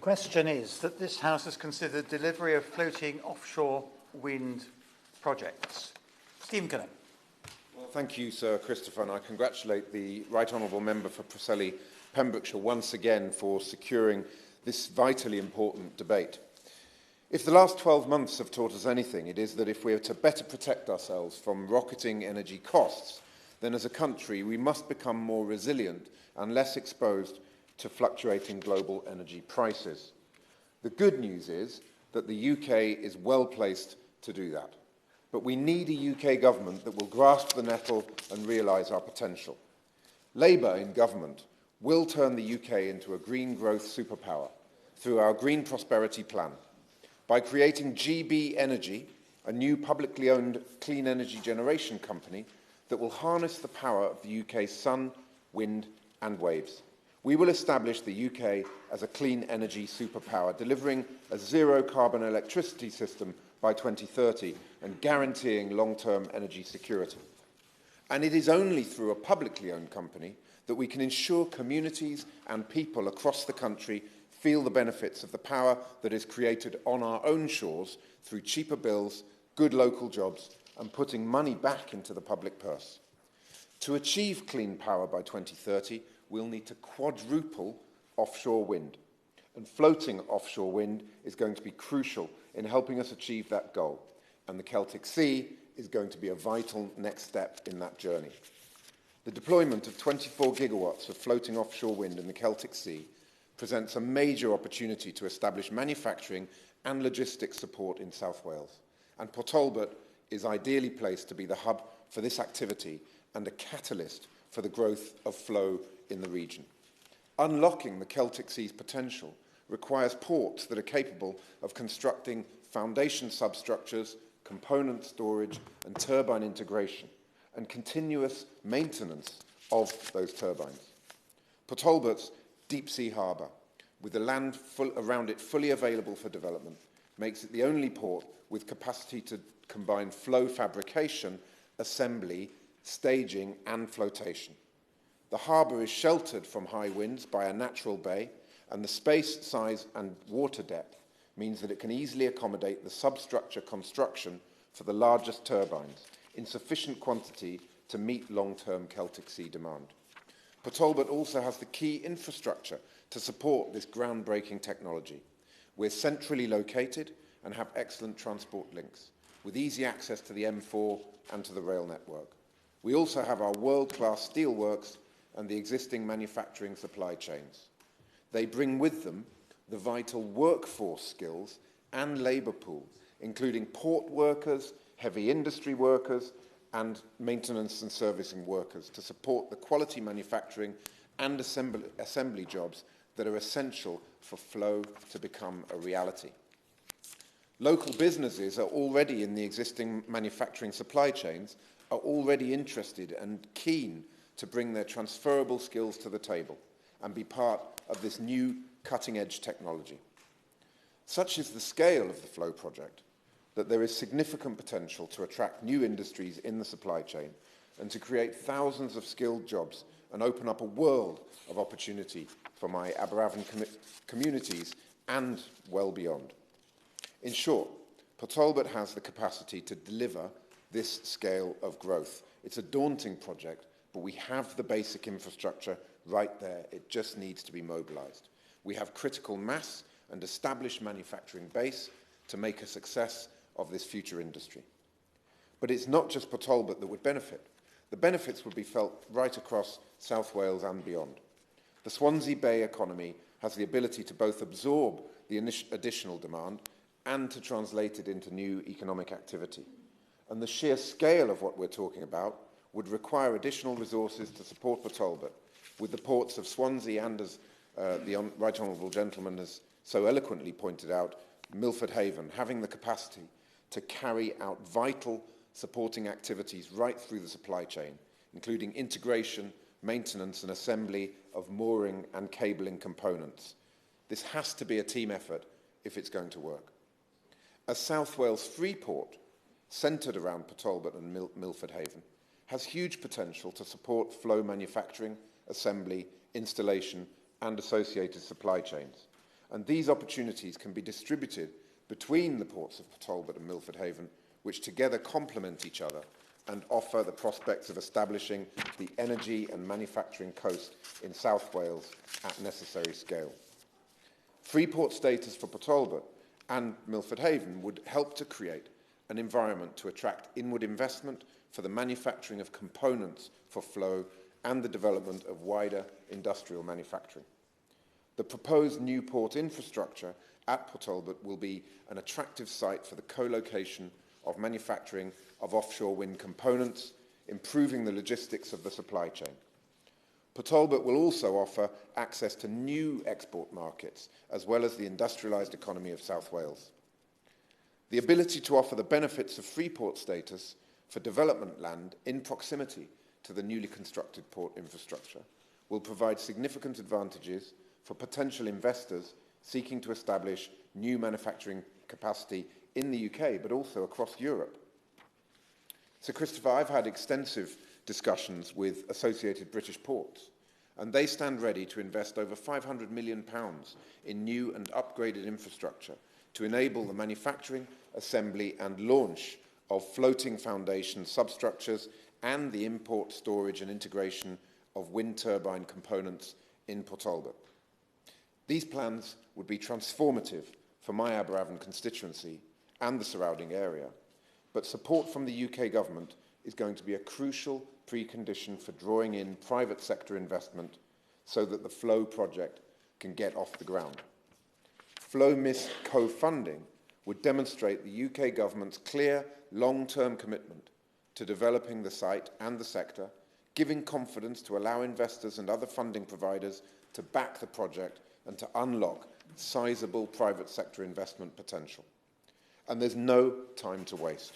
question is that this House has considered delivery of floating offshore wind projects. Stephen Kinnock. Well, thank you, Sir Christopher, and I congratulate the Right Honourable Member for Preseli Pembrokeshire once again for securing this vitally important debate. If the last 12 months have taught us anything, it is that if we are to better protect ourselves from rocketing energy costs, then as a country we must become more resilient and less exposed to fluctuating global energy prices. The good news is that the UK is well placed to do that. But we need a UK government that will grasp the nettle and realise our potential. Labour in government will turn the UK into a green growth superpower through our Green Prosperity Plan. By creating GB Energy, a new publicly owned clean energy generation company that will harness the power of the UK's sun, wind and waves. We will establish the UK as a clean energy superpower, delivering a zero-carbon electricity system by 2030 and guaranteeing long-term energy security. And it is only through a publicly owned company that we can ensure communities and people across the country feel the benefits of the power that is created on our own shores through cheaper bills, good local jobs, and putting money back into the public purse. To achieve clean power by 2030, we'll need to quadruple offshore wind. And floating offshore wind is going to be crucial in helping us achieve that goal. And the Celtic Sea is going to be a vital next step in that journey. The deployment of 24 gigawatts of floating offshore wind in the Celtic Sea presents a major opportunity to establish manufacturing and logistics support in South Wales. And Port Talbot is ideally placed to be the hub for this activity and a catalyst for the growth of flow in the region. Unlocking the Celtic Sea's potential requires ports that are capable of constructing foundation substructures, component storage and turbine integration, and continuous maintenance of those turbines. Port Talbot's deep-sea harbour, with the land around it fully available for development, makes it the only port with capacity to combine flow fabrication, assembly, staging and flotation. The harbour is sheltered from high winds by a natural bay, and the space, size and water depth means that it can easily accommodate the substructure construction for the largest turbines in sufficient quantity to meet long-term Celtic Sea demand. Port Talbot also has the key infrastructure to support this groundbreaking technology. We're centrally located and have excellent transport links, with easy access to the M4 and to the rail network. We also have our world-class steelworks and the existing manufacturing supply chains. They bring with them the vital workforce skills and labour pool, including port workers, heavy industry workers, and maintenance and servicing workers to support the quality manufacturing and assembly jobs that are essential for flow to become a reality. Local businesses are already in the existing manufacturing supply chains, are already interested and keen to bring their transferable skills to the table and be part of this new cutting-edge technology. Such is the scale of the Flow project that there is significant potential to attract new industries in the supply chain and to create thousands of skilled jobs and open up a world of opportunity for my Aberavon communities and well beyond. In short, Port Talbot has the capacity to deliver this scale of growth. It's a daunting project, but we have the basic infrastructure right there. It just needs to be mobilised. We have critical mass and established manufacturing base to make a success of this future industry. But it's not just Port Talbot that would benefit. The benefits would be felt right across South Wales and beyond. The Swansea Bay economy has the ability to both absorb the additional demand and to translate it into new economic activity. And the sheer scale of what we're talking about would require additional resources to support Port Talbot, with the ports of Swansea and, as the Right Honourable Gentleman has so eloquently pointed out, Milford Haven, having the capacity to carry out vital supporting activities right through the supply chain, including integration, maintenance and assembly of mooring and cabling components. This has to be a team effort if it's going to work. As South Wales Freeport, centred around Port Talbot and Milford Haven, has huge potential to support flow manufacturing, assembly, installation and associated supply chains. and these opportunities can be distributed between the ports of Port Talbot and Milford Haven, which together complement each other and offer the prospects of establishing the energy and manufacturing coast in South Wales at necessary scale. Free port status for Port Talbot and Milford Haven would help to create an environment to attract inward investment for the manufacturing of components for flow and the development of wider industrial manufacturing. The proposed new port infrastructure at Port Talbot will be an attractive site for the co-location of manufacturing of offshore wind components, improving the logistics of the supply chain. Port Talbot will also offer access to new export markets, as well as the industrialised economy of South Wales. The ability to offer the benefits of free port status for development land in proximity to the newly constructed port infrastructure will provide significant advantages for potential investors seeking to establish new manufacturing capacity in the UK, but also across Europe. So, Christopher, I've had extensive discussions with associated British ports, and they stand ready to invest over £500 million in new and upgraded infrastructure to enable the manufacturing, assembly and launch of floating foundation substructures and the import, storage and integration of wind turbine components in Port Talbot. These plans would be transformative for my Aberavon constituency and the surrounding area, but support from the UK government is going to be a crucial precondition for drawing in private sector investment so that the Flow project can get off the ground. FlowMIS co-funding would demonstrate the UK government's clear long-term commitment to developing the site and the sector, giving confidence to allow investors and other funding providers to back the project and to unlock sizable private sector investment potential. And there's no time to waste.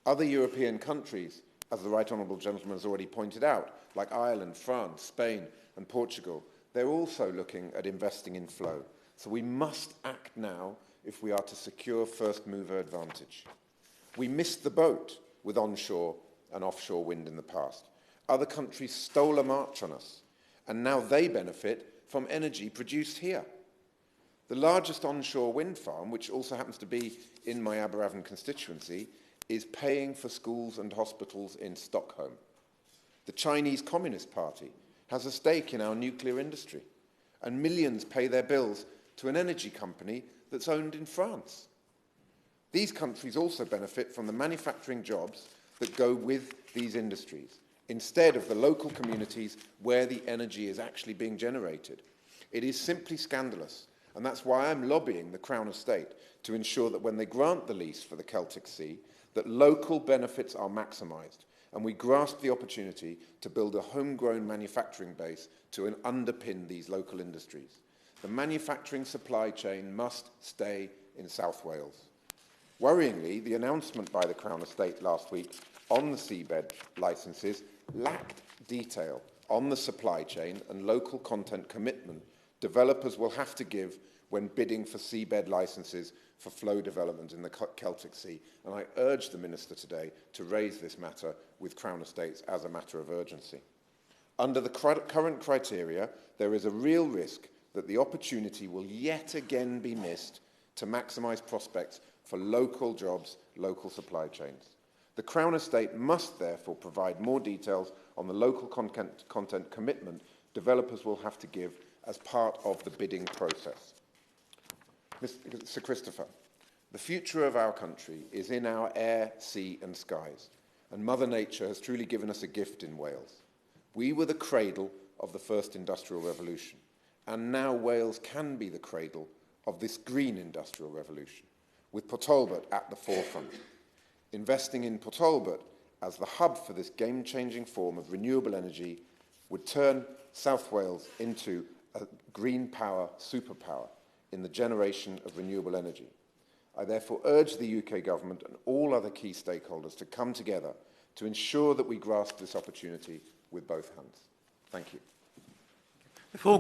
Other European countries, as the Right Honourable Gentleman has already pointed out, like Ireland, France, Spain and Portugal, they're also looking at investing in flow. So we must act now if we are to secure first mover advantage. We missed the boat with onshore and offshore wind in the past. Other countries stole a march on us, and now they benefit from energy produced here. The largest onshore wind farm, which also happens to be in my Aberavon constituency, is paying for schools and hospitals in Stockholm. The Chinese Communist Party has a stake in our nuclear industry, and millions pay their bills to an energy company that's owned in France. These countries also benefit from the manufacturing jobs that go with these industries, instead of the local communities where the energy is actually being generated. It is simply scandalous, and that's why I'm lobbying the Crown Estate to ensure that when they grant the lease for the Celtic Sea, that local benefits are maximised, and we grasp the opportunity to build a homegrown manufacturing base to underpin these local industries. The manufacturing supply chain must stay in South Wales. Worryingly, the announcement by the Crown Estate last week on the seabed licences lacked detail on the supply chain and local content commitment developers will have to give when bidding for seabed licences for flow development in the Celtic Sea. And I urge the Minister today to raise this matter with Crown Estates as a matter of urgency. Under the current criteria, there is a real risk that the opportunity will yet again be missed to maximise prospects for local jobs, local supply chains. The Crown Estate must therefore provide more details on the local content commitment developers will have to give as part of the bidding process. Sir Christopher, the future of our country is in our air, sea and skies, and Mother Nature has truly given us a gift in Wales. We were the cradle of the first industrial revolution, and now Wales can be the cradle of this green industrial revolution, with Port Talbot at the forefront. Investing in Port Talbot as the hub for this game-changing form of renewable energy would turn South Wales into a green power superpower in the generation of renewable energy. I therefore urge the UK government and all other key stakeholders to come together to ensure that we grasp this opportunity with both hands. Thank you. Before